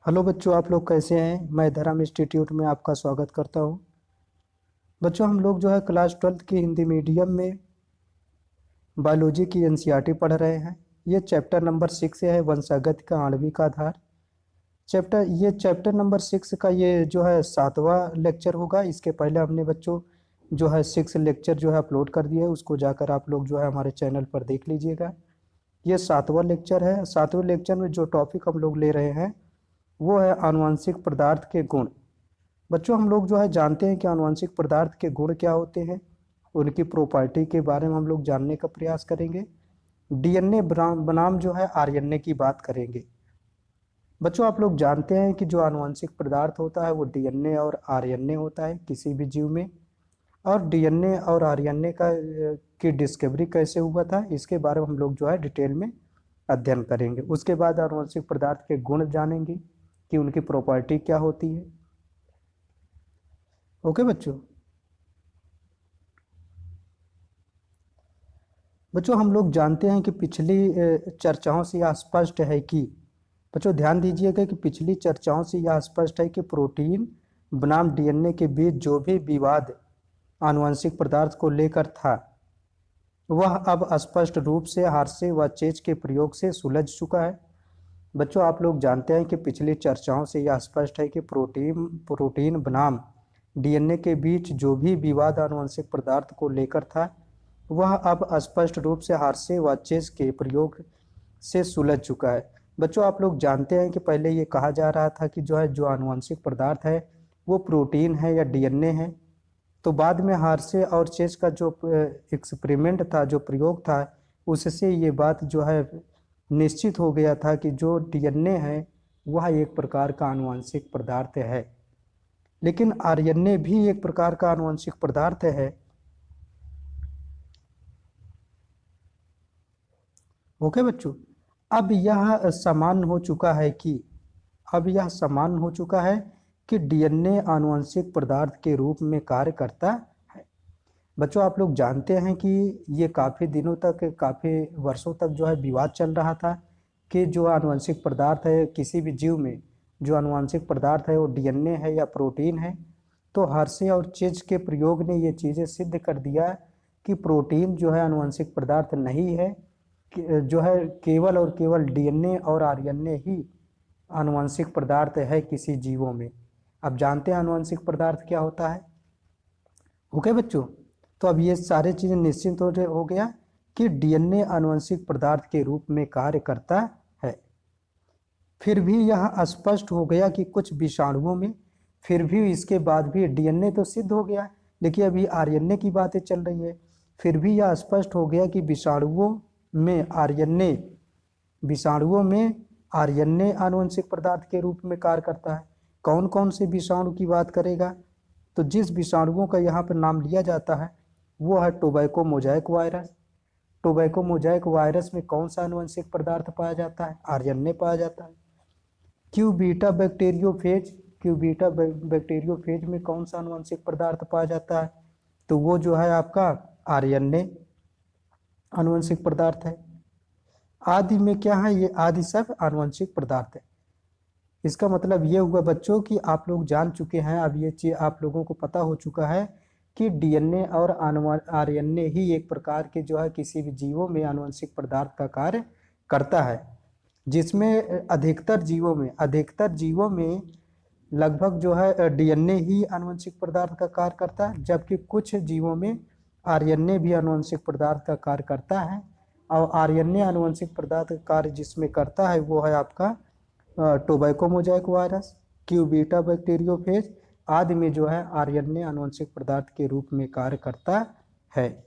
Hello बच्चों, आप लोग कैसे हैं। मैं धर्म इंस्टीट्यूट में आपका स्वागत करता हूं। बच्चों, हम लोग जो है क्लास 12 की हिंदी मीडियम में बायोलॉजी की एनसीईआरटी पढ़ रहे हैं। ये चैप्टर नंबर 6 है, वंशागत का आणविक आधार। चैप्टर नंबर 6 का ये जो है 7वां लेक्चर होगा। इसके पहले हमने बच्चों जो है 6 लेक्चर जो है अपलोड कर दिए है, उसको जाकर आप लोग जो है हमारे चैनल पर देख लीजिएगा। ये 7वां लेक्चर है। 7वें लेक्चर में जो टॉपिक हम लोग ले रहे हैं वो है आनुवंशिक पदार्थ के गुण। बच्चों, हम लोग जो है जानते हैं कि आनुवंशिक पदार्थ के गुण क्या होते हैं। उनकी प्रॉपर्टी के बारे में हम लोग जानने का प्रयास करेंगे। डीएनए बनाम जो है आरएनए की बात करेंगे। बच्चों, आप लोग जानते हैं कि जो आनुवंशिक पदार्थ होता है वो डीएनए और आरएनए होता है किसी भी जीव में। और डीएनए और आरएनए की डिस्कवरी कैसे हुआ था, इसके बारे में हम लोग जो है डिटेल में अध्ययन करेंगे। उसके बाद आनुवंशिक पदार्थ के गुण जानेंगे कि उनकी प्रॉपर्टी क्या होती है। ओके बच्चों। बच्चों, हम लोग जानते हैं कि पिछली चर्चाओं से यह स्पष्ट है कि बच्चों ध्यान दीजिएगा कि पिछली चर्चाओं से यह स्पष्ट है कि प्रोटीन बनाम डीएनए के बीच जो भी विवाद आनुवंशिक पदार्थ को लेकर था वह अब स्पष्ट रूप से हार्शे व चेज के प्रयोग से सुलझ चुका है। बच्चों, आप लोग जानते हैं कि पिछली चर्चाओं से यह स्पष्ट है कि प्रोटीन बनाम डीएनए के बीच जो भी विवाद आनुवंशिक पदार्थ को लेकर था वह अब स्पष्ट रूप से हार्शे व चेज के प्रयोग से सुलझ चुका है। बच्चों, आप लोग जानते हैं कि पहले ये कहा जा रहा था कि जो आनुवंशिक पदार्थ है वो प्रोटीन है या डीएनए है। तो बाद में हार्शे और चेज का जो एक्सपेरिमेंट था, जो प्रयोग था, उससे ये बात जो है निश्चित हो गया था कि जो डीएनए है वह एक प्रकार का आनुवंशिक पदार्थ है। लेकिन आरएनए भी एक प्रकार का आनुवंशिक पदार्थ है। ओके बच्चों। अब यह समान हो चुका है कि अब यह समान हो चुका है कि डीएनए आनुवंशिक पदार्थ के रूप में कार्य करता है। बच्चों, आप लोग जानते हैं कि ये काफ़ी दिनों तक, काफ़ी वर्षों तक जो है विवाद चल रहा था कि जो आनुवंशिक पदार्थ है किसी भी जीव में, जो आनुवंशिक पदार्थ है वो डीएनए है या प्रोटीन है। तो हार्शे और चेज के प्रयोग ने ये चीज़ें सिद्ध कर दिया कि प्रोटीन जो है आनुवंशिक पदार्थ नहीं है, जो है केवल और केवल डीएनए और आरएनए ही आनुवंशिक पदार्थ है किसी जीवों में। अब जानते हैं आनुवंशिक पदार्थ क्या होता है। ओके बच्चों। तो अब ये सारी चीज़ें निश्चित हो गया कि डीएनए आनुवंशिक पदार्थ के रूप में कार्य करता है। फिर भी यह स्पष्ट हो गया कि कुछ विषाणुओं में, फिर भी इसके बाद भी डीएनए तो सिद्ध हो गया, लेकिन अभी आरएनए की बातें चल रही है। फिर भी यह स्पष्ट हो गया कि विषाणुओं में आरएनए आनुवंशिक पदार्थ के रूप में कार्य करता है। कौन कौन से विषाणु की बात करेगा, तो जिस विषाणुओं का यहाँ पर नाम लिया जाता है वो है tobacco Mosaic virus. Tobacco Mosaic virus में कौन सा आनुवंशिक पदार्थ पाया जाता है, आरएनए पाया जाता है। क्यूबीटा बैक्टीरियोफेज, क्यूबीटा बैक्टीरियोफेज में कौन सा आनुवंशिक पदार्थ पाया जाता है, तो वो जो है आपका आरएनए आनुवंशिक पदार्थ है। आदि में क्या है, ये आदि सब आनुवंशिक पदार्थ है। इसका मतलब ये हुआ बच्चों कि आप लोग जान चुके हैं, अब ये चीज आप लोगों को पता हो चुका है कि डीएनए और आरएनए ही एक प्रकार के जो है किसी भी जीवों में आनुवंशिक पदार्थ का कार्य करता है। जिसमें अधिकतर जीवों में लगभग जो है डीएनए ही आनुवंशिक पदार्थ का कार्य करता है, जबकि कुछ जीवों में आरएनए भी आनुवंशिक पदार्थ का कार्य करता है। और आरएनए आनुवंशिक पदार्थ का कार्य जिसमें करता है वो है आपका टोबैको मोजाइक वायरस, क्यूबीटा बैक्टीरियोफेज आदि में जो है आरएनए आनुवंशिक पदार्थ के रूप में कार्य करता है।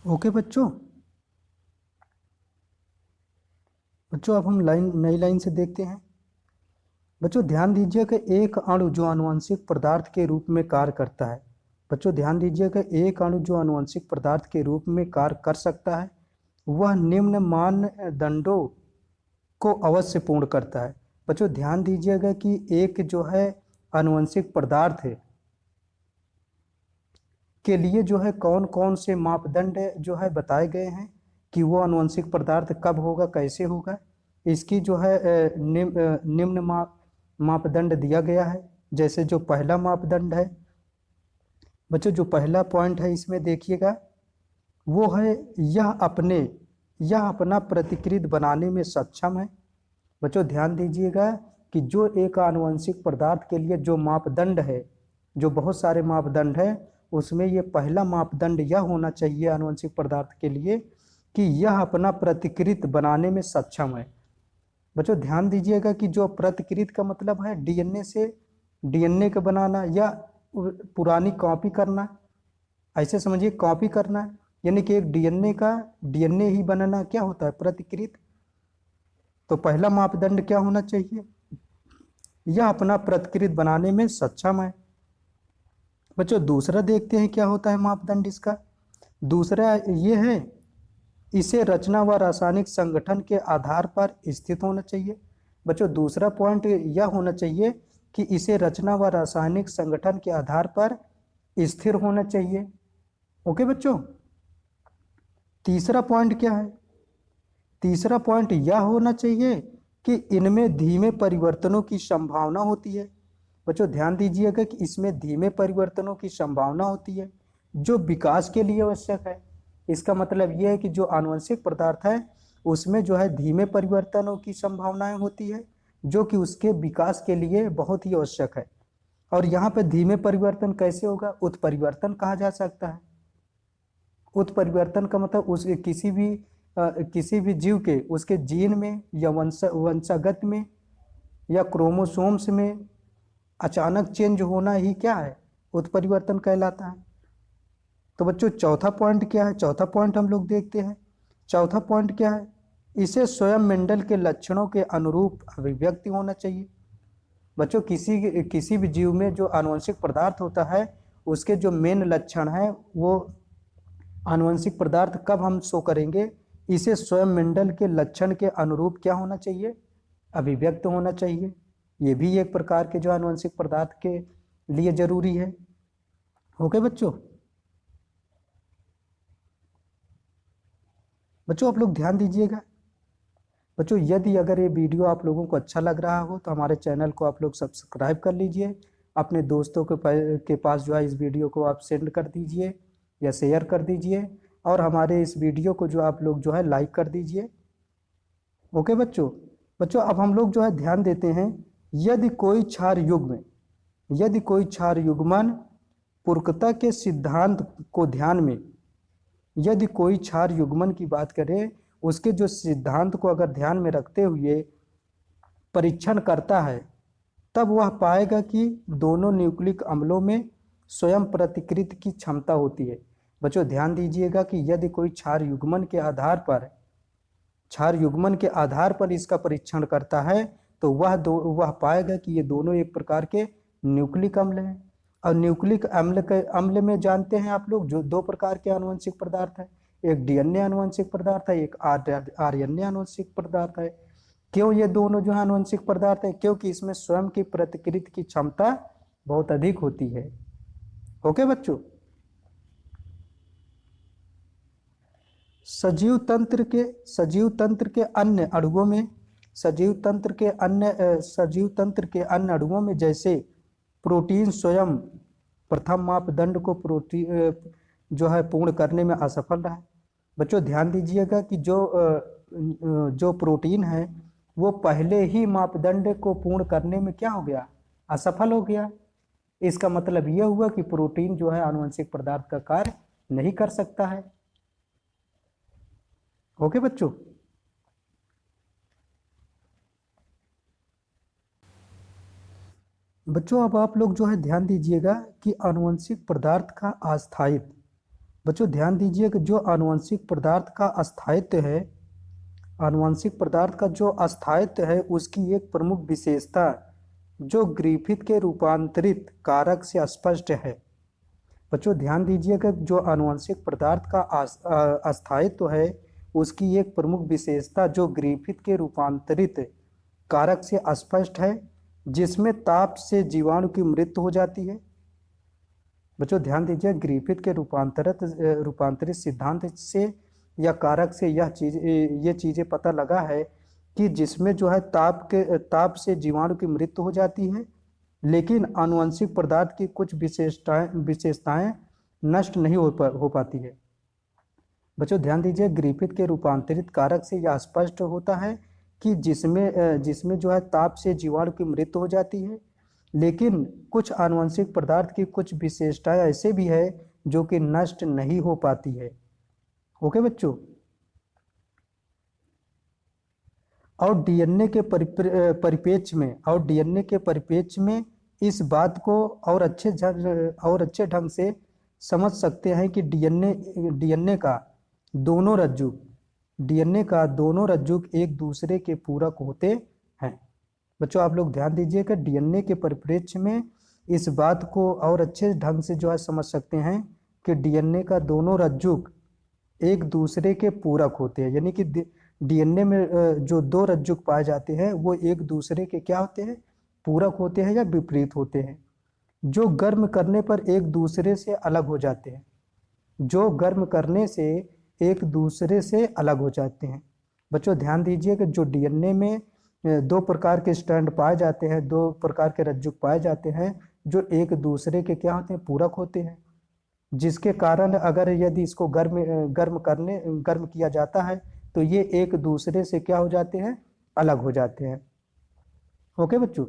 ओके बच्चों। अब हम नई लाइन से देखते हैं। बच्चों ध्यान दीजिए कि एक अणु जो आनुवंशिक पदार्थ के रूप में कार्य करता है, बच्चों ध्यान दीजिए कि एक अणु जो आनुवंशिक पदार्थ के रूप में कार्य कर सकता है वह निम्न मानदंडों को अवश्य पूर्ण करता है। बच्चों ध्यान दीजिएगा कि एक जो है आनुवंशिक पदार्थ है के लिए जो है कौन कौन से मापदंड जो है बताए गए हैं कि वो आनुवंशिक पदार्थ कब होगा, कैसे होगा। इसकी जो है निम्न मापदंड दिया गया है। जैसे जो पहला मापदंड है बच्चों, जो पहला पॉइंट है इसमें देखिएगा, वो है यह अपना प्रतिकृत बनाने में सक्षम है। बच्चों ध्यान दीजिएगा कि जो एक आनुवंशिक पदार्थ के लिए जो मापदंड है, जो बहुत सारे मापदंड है, उसमें ये पहला मापदंड यह होना चाहिए आनुवंशिक पदार्थ के लिए कि यह अपना प्रतिकृत बनाने में सक्षम है। बच्चों ध्यान दीजिएगा कि जो प्रतिकृत का मतलब है डीएनए से डीएनए का बनाना या पुरानी कॉपी करना, ऐसे समझिए कॉपी करना, यानी कि एक डीएनए का डीएनए ही बनना क्या होता है, प्रतिकृत। तो पहला मापदंड क्या होना चाहिए, यह अपना प्रतिकृत बनाने में सक्षम है। बच्चों दूसरा देखते हैं क्या होता है मापदंड इसका। दूसरा ये है, इसे रचना व रासायनिक संगठन के आधार पर स्थित होना चाहिए। बच्चों दूसरा पॉइंट यह होना चाहिए कि इसे रचना व रासायनिक संगठन के आधार पर स्थिर होना चाहिए। ओके बच्चों। तीसरा पॉइंट क्या है, तीसरा पॉइंट यह होना चाहिए कि इनमें धीमे परिवर्तनों की संभावना होती है। बच्चों ध्यान दीजिएगा कि इसमें धीमे परिवर्तनों की संभावना होती है जो विकास के लिए आवश्यक है। इसका मतलब यह है कि जो आनुवंशिक पदार्थ है उसमें जो है धीमे परिवर्तनों की संभावनाएं होती है जो कि उसके विकास के लिए बहुत ही आवश्यक है। और यहाँ पे धीमे परिवर्तन कैसे होगा, उत्परिवर्तन कहा जा सकता है। उत्परिवर्तन का मतलब उस किसी भी जीव के उसके जीन में या वंशागत में या क्रोमोसोम्स में अचानक चेंज होना ही क्या है, उत्परिवर्तन कहलाता है। तो बच्चों चौथा पॉइंट क्या है, चौथा पॉइंट हम लोग देखते हैं। चौथा पॉइंट क्या है, इसे स्वयं मेंडल के लक्षणों के अनुरूप अभिव्यक्ति होना चाहिए। बच्चों किसी भी जीव में जो आनुवंशिक पदार्थ होता है उसके जो मेन लक्षण है वो आनुवंशिक पदार्थ कब हम शो करेंगे, इसे स्वयं मेंडल के लक्षण के अनुरूप क्या होना चाहिए, अभिव्यक्त होना चाहिए। ये भी एक प्रकार के जो आनुवंशिक पदार्थ के लिए जरूरी है। ओके बच्चों। बच्चों आप लोग ध्यान दीजिएगा। बच्चों यदि अगर ये वीडियो आप लोगों को अच्छा लग रहा हो तो हमारे चैनल को आप लोग सब्सक्राइब कर लीजिए। अपने दोस्तों के पास जो है इस वीडियो को आप सेंड कर दीजिए या शेयर कर दीजिए और हमारे इस वीडियो को जो आप लोग जो है लाइक कर दीजिए। ओके बच्चों। बच्चों अब हम लोग जो है ध्यान देते हैं, यदि कोई क्षार युग्मन पूर्णता के सिद्धांत को ध्यान में, यदि कोई क्षार युग्मन की बात करें उसके जो सिद्धांत को अगर ध्यान में रखते हुए परीक्षण करता है तब वह पाएगा कि दोनों न्यूक्लिक अम्लों में स्वयं प्रतिकृत की क्षमता होती है। बच्चों ध्यान दीजिएगा कि यदि कोई क्षार युग्मन के आधार पर इसका परीक्षण करता है तो वह पाएगा कि ये दोनों एक प्रकार के न्यूक्लिक अम्ल हैं। और न्यूक्लिक अम्ल में जानते हैं आप लोग जो दो प्रकार के आनुवंशिक पदार्थ है, एक डीएनए आनुवंशिक पदार्थ है, एक आरएनए आनुवंशिक पदार्थ है। क्यों ये दोनों जो आनुवंशिक पदार्थ है, क्योंकि इसमें स्वयं की प्रतिकृत की क्षमता बहुत अधिक होती है। ओके बच्चों। सजीव तंत्र के अन्य अणुओं में जैसे प्रोटीन स्वयं प्रथम मापदंड को जो है पूर्ण करने में असफल रहा है। बच्चों ध्यान दीजिएगा कि जो प्रोटीन है वो पहले ही मापदंड को पूर्ण करने में क्या हो गया, असफल हो गया। इसका मतलब यह हुआ कि प्रोटीन जो है आनुवंशिक पदार्थ का कार्य नहीं कर सकता है। ओके बच्चों। बच्चों अब आप लोग जो है ध्यान दीजिएगा कि आनुवंशिक पदार्थ का अस्थायित्व, बच्चों ध्यान दीजिए कि जो आनुवंशिक पदार्थ का अस्थायित्व है, आनुवंशिक पदार्थ का जो अस्थायित्व है उसकी एक प्रमुख विशेषता जो ग्रिफिथ के रूपांतरित कारक से स्पष्ट है। बच्चों ध्यान दीजिएगा जो आनुवंशिक पदार्थ का अस्थायित्व है उसकी एक प्रमुख विशेषता जो ग्रिफिथ के रूपांतरित कारक से स्पष्ट है, जिसमें ताप से जीवाणु की मृत्यु हो जाती है। बच्चों ध्यान दीजिए ग्रिफिथ के रूपांतरित सिद्धांत से या कारक से ये चीजें पता लगा है कि जिसमें जो है ताप से जीवाणु की मृत्यु हो जाती है, लेकिन आनुवंशिक पदार्थ की कुछ विशेषताएं नष्ट नहीं हो पाती है। बच्चों ध्यान दीजिए, ग्रिफिथ के रूपांतरित कारक से यह स्पष्ट होता है कि जिसमें जो है ताप से जीवाणु की मृत्यु हो जाती है, लेकिन कुछ आनुवंशिक पदार्थ की कुछ विशेषताएं ऐसे भी है जो कि नष्ट नहीं हो पाती है। ओके बच्चों। और डीएनए के परिप्रेक्ष्य में इस बात को और अच्छे ढंग से समझ सकते हैं कि डीएनए का दोनों रज्जुक एक दूसरे के पूरक होते हैं। बच्चों आप लोग ध्यान दीजिएगा, डीएनए के परिप्रेक्ष्य में इस बात को और अच्छे ढंग से जो है समझ सकते हैं कि डीएनए का दोनों रज्जुक एक दूसरे के पूरक होते हैं, यानी कि डीएनए में जो दो रज्जुक पाए जाते हैं वो एक दूसरे के क्या होते हैं, पूरक होते हैं या विपरीत होते हैं, जो गर्म करने पर एक दूसरे से अलग हो जाते हैं, जो गर्म करने से एक दूसरे से अलग हो जाते हैं। बच्चों ध्यान दीजिए कि जो डीएनए में दो प्रकार के स्ट्रैंड पाए जाते हैं, दो प्रकार के रज्जुक पाए जाते हैं जो एक दूसरे के क्या होते हैं, पूरक होते हैं, जिसके कारण अगर यदि इसको गर्म किया जाता है तो ये एक दूसरे से क्या हो जाते हैं, अलग हो जाते हैं। ओके बच्चों।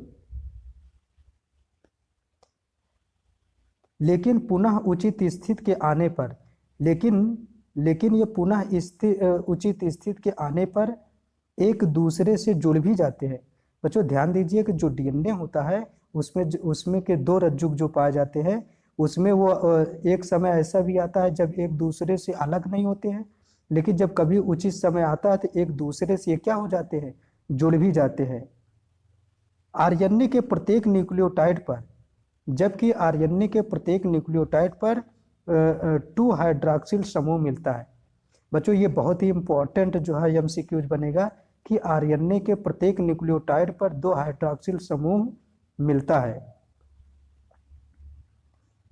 लेकिन पुनः उचित स्थिति के आने पर लेकिन ये पुनः उचित स्थिति के आने पर एक दूसरे से जुड़ भी जाते हैं। बच्चों ध्यान दीजिए कि जो डीएनए होता है उसमें के दो रज्जुक जो पाए जाते हैं, उसमें वो एक समय ऐसा भी आता है जब एक दूसरे से अलग नहीं होते हैं, लेकिन जब कभी उचित समय आता है तो एक दूसरे से क्या हो जाते हैं, जुड़ भी जाते हैं। आरएनए के प्रत्येक न्यूक्लियोटाइड पर जबकि आरएनए के प्रत्येक न्यूक्लियोटाइड पर 2 हाइड्रॉक्सिल समूह मिलता है। बच्चों ये बहुत ही इंपॉर्टेंट जो है एमसीक्यूज बनेगा कि आरएनए के प्रत्येक न्यूक्लियोटाइड पर 2 हाइड्रॉक्सिल समूह मिलता है।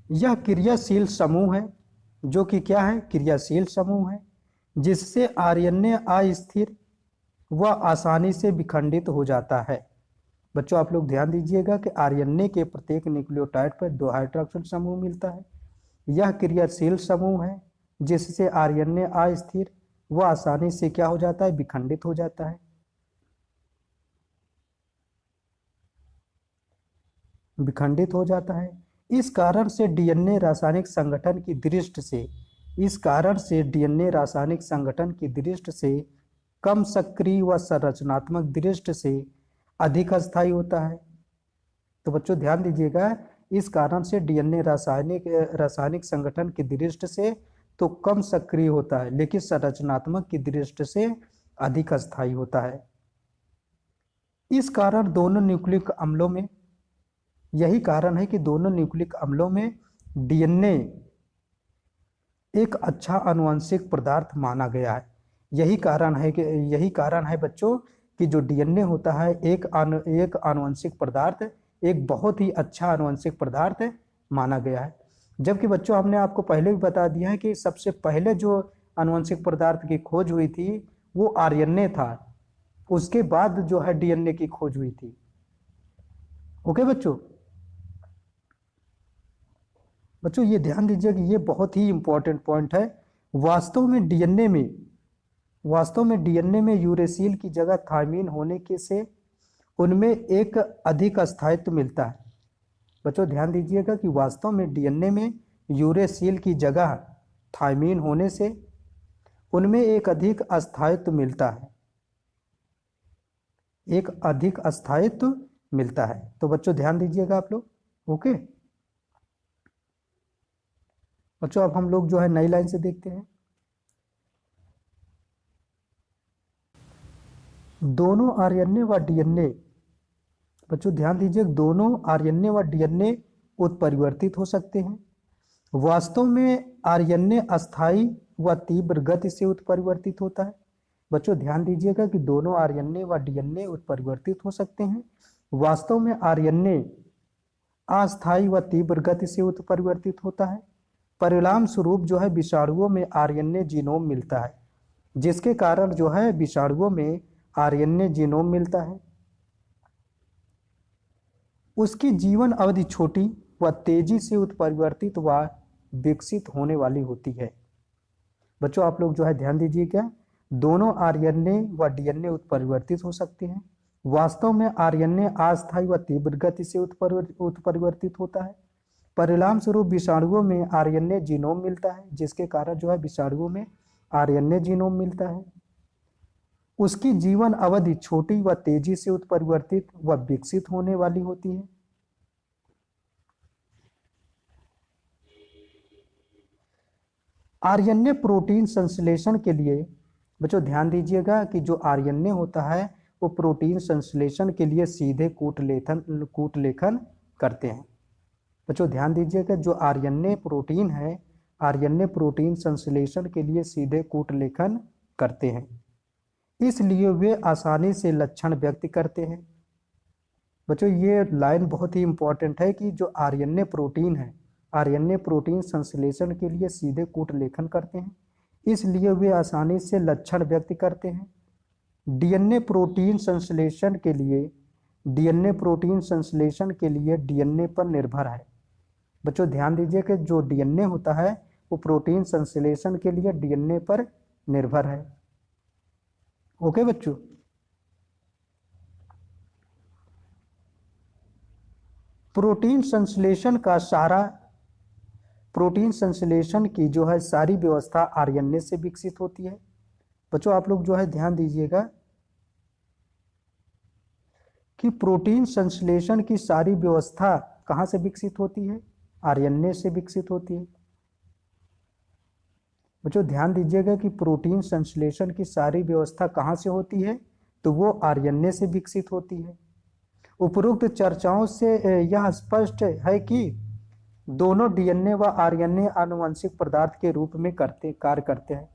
यह क्रियाशील समूह है, जो कि क्या है, क्रियाशील समूह है, जिससे आरएनए अस्थिर व आसानी से विखंडित हो जाता है। बच्चों आप लोग ध्यान दीजिएगा कि आरएनए के प्रत्येक न्यूक्लियोटाइड पर 2 हाइड्रॉक्सिल समूह मिलता है। यह क्रियाशील समूह है जिससे आरएनए अस्थिर व आसानी से क्या हो जाता है, विखंडित हो जाता है। विखंडित हो जाता है। इस कारण से डीएनए रासायनिक संगठन की दृष्टि से कम सक्रिय व संरचनात्मक दृष्टि से अधिक अस्थायी होता है। तो बच्चों ध्यान दीजिएगा, इस कारण से डीएनए रासायनिक संगठन की दृष्टि से तो कम सक्रिय होता है, लेकिन संरचनात्मक की दृष्टि से अधिक अस्थायी होता है। इस कारण दोनों न्यूक्लिक अम्लों में यही कारण है कि दोनों न्यूक्लिक अम्लों में डीएनए एक अच्छा आनुवंशिक पदार्थ माना गया है। यही कारण है बच्चों कि जो डीएनए होता है एक आनुवंशिक पदार्थ, एक बहुत ही अच्छा आनुवंशिक पदार्थ माना गया है। जबकि बच्चों हमने आपको पहले भी बता दिया है कि सबसे पहले जो आनुवंशिक पदार्थ की खोज हुई थी वो आरएनए था, उसके बाद जो है डीएनए की खोज हुई थी। ओके बच्चों ये ध्यान दीजिए कि ये बहुत ही इंपॉर्टेंट पॉइंट है। वास्तव में डीएनए में यूरेसिल की जगह थायमीन होने के से उनमें एक अधिक स्थायित्व मिलता है। बच्चों ध्यान दीजिएगा कि वास्तव में डीएनए में यूरेसिल की जगह थायमीन होने से उनमें एक अधिक स्थायित्व मिलता है, तो बच्चों ध्यान दीजिएगा आप लोग। ओके बच्चों अब हम लोग जो है नई लाइन से देखते हैं। दोनों आरएनए व डीएनए, बच्चों ध्यान दीजिए, दोनों आरएनए व डीएनए उत्परिवर्तित हो सकते हैं। वास्तव में आरएनए अस्थायी व तीव्र गति से उत्परिवर्तित होता है। बच्चों ध्यान दीजिएगा कि दोनों आरएनए व डीएनए उत्परिवर्तित हो सकते हैं। वास्तव में आरएनए अस्थायी व तीव्र गति से उत्परिवर्तित होता है। परिणाम स्वरूप जो है विषाणुओं में आरएनए जीनोम मिलता है, जिसके कारण जो है विषाणुओं में आरएनए जीनोम मिलता है। उसकी जीवन अवधि छोटी व तेजी से उत्परिवर्तित व विकसित होने वाली होती है। बच्चों आप लोग जो है ध्यान दीजिएगा, दोनों आरएनए व डीएनए उत्परिवर्तित हो सकते हैं। वास्तव में आरएनए अस्थायी व तीव्र गति से उत्परिवर्तित होता है। परिणाम स्वरूप विषाणुओं में आरएनए जीनोम मिलता है, जिसके कारण जो है विषाणुओं में आरएनए जीनोम मिलता है। उसकी जीवन अवधि छोटी व तेजी से उत्परिवर्तित व विकसित होने वाली होती है। आरएनए प्रोटीन संश्लेषण के लिए, बच्चों ध्यान दीजिएगा कि जो आरएनए होता है वो प्रोटीन संश्लेषण के लिए सीधे कूट लेखन करते हैं। बच्चों ध्यान दीजिएगा, जो आरएनए प्रोटीन है, आरएनए प्रोटीन संश्लेषण के लिए सीधे कूट लेखन करते हैं, इसलिए वे आसानी से लक्षण व्यक्त करते हैं। बच्चों ये लाइन बहुत ही इंपॉर्टेंट है कि जो आरएनए प्रोटीन है, आरएनए प्रोटीन संश्लेषण के लिए सीधे कूट लेखन करते हैं, इसलिए वे आसानी से लक्षण व्यक्त करते हैं। डीएनए प्रोटीन संश्लेषण के लिए डीएनए पर निर्भर है। बच्चों ध्यान दीजिए कि जो डीएनए होता है वो प्रोटीन संश्लेषण के लिए डीएनए पर निर्भर है। ओके बच्चों, प्रोटीन संश्लेषण की जो है सारी व्यवस्था आरएनए से विकसित होती है। बच्चों आप लोग जो है ध्यान दीजिएगा कि प्रोटीन संश्लेषण की सारी व्यवस्था कहाँ से विकसित होती है? आरएनए से विकसित होती है। बच्चों ध्यान दीजिएगा कि प्रोटीन संश्लेषण की सारी व्यवस्था कहाँ से होती है? तो वो आरएनए से विकसित होती है। उपरोक्त चर्चाओं से यह स्पष्ट है कि दोनों डीएनए व आरएनए आनुवंशिक पदार्थ के रूप में कार्य करते हैं।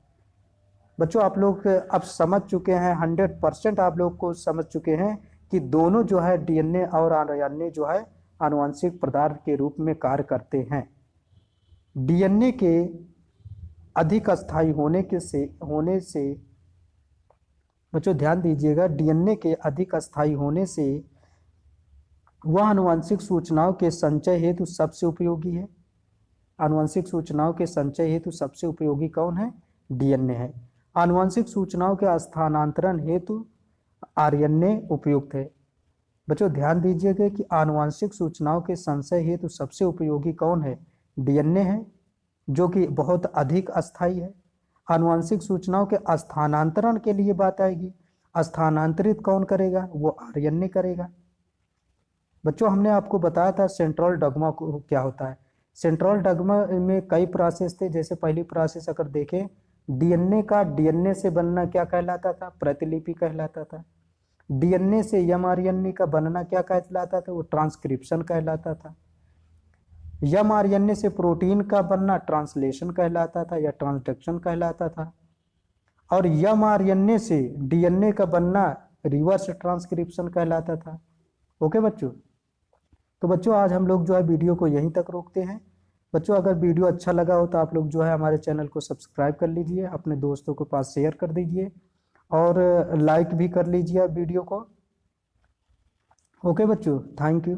बच्चों आप लोग अब समझ चुके हैं, 100% आप लोग को समझ चुके हैं कि दोनों जो है डीएनए और आरएनए जो है आनुवंशिक पदार्थ के रूप में कार्य करते हैं। डीएनए के अधिक अस्थायी होने से बच्चों ध्यान दीजिएगा, डीएनए के अधिक अस्थायी होने से वह आनुवंशिक सूचनाओं के संचय हेतु सबसे उपयोगी है। आनुवंशिक सूचनाओं के संचय हेतु सबसे उपयोगी कौन है? डीएनए है। आनुवंशिक सूचनाओं के स्थानांतरण हेतु आरएनए उपयुक्त है। बच्चों ध्यान दीजिएगा कि आनुवंशिक सूचनाओं के संचय हेतु सबसे उपयोगी कौन है? डीएनए है, जो कि बहुत अधिक अस्थायी है। आनुवंशिक सूचनाओं के स्थानांतरण के लिए बात आएगी, स्थानांतरित कौन करेगा? वो आरएनए करेगा। बच्चों हमने आपको बताया था सेंट्रल डॉग्मा को क्या होता है। सेंट्रल डॉग्मा में कई प्रोसेस थे। जैसे पहली प्रोसेस अगर देखें, डीएनए का डीएनए से बनना क्या कहलाता था? प्रतिलिपि कहलाता था। डीएनए से एमआरएनए का बनना क्या कहलाता था? वो ट्रांसक्रिप्शन कहलाता था। एमआरएनए से प्रोटीन का बनना ट्रांसलेशन कहलाता था या ट्रांसडक्शन कहलाता था। और एमआरएनए से डीएनए का बनना रिवर्स ट्रांसक्रिप्शन कहलाता था। ओके बच्चों, तो बच्चों आज हम लोग जो है वीडियो को यहीं तक रोकते हैं। बच्चों अगर वीडियो अच्छा लगा हो तो आप लोग जो है हमारे चैनल को सब्सक्राइब कर लीजिए, अपने दोस्तों के पास शेयर कर दीजिए और लाइक भी कर लीजिए वीडियो को। ओके बच्चों, थैंक यू।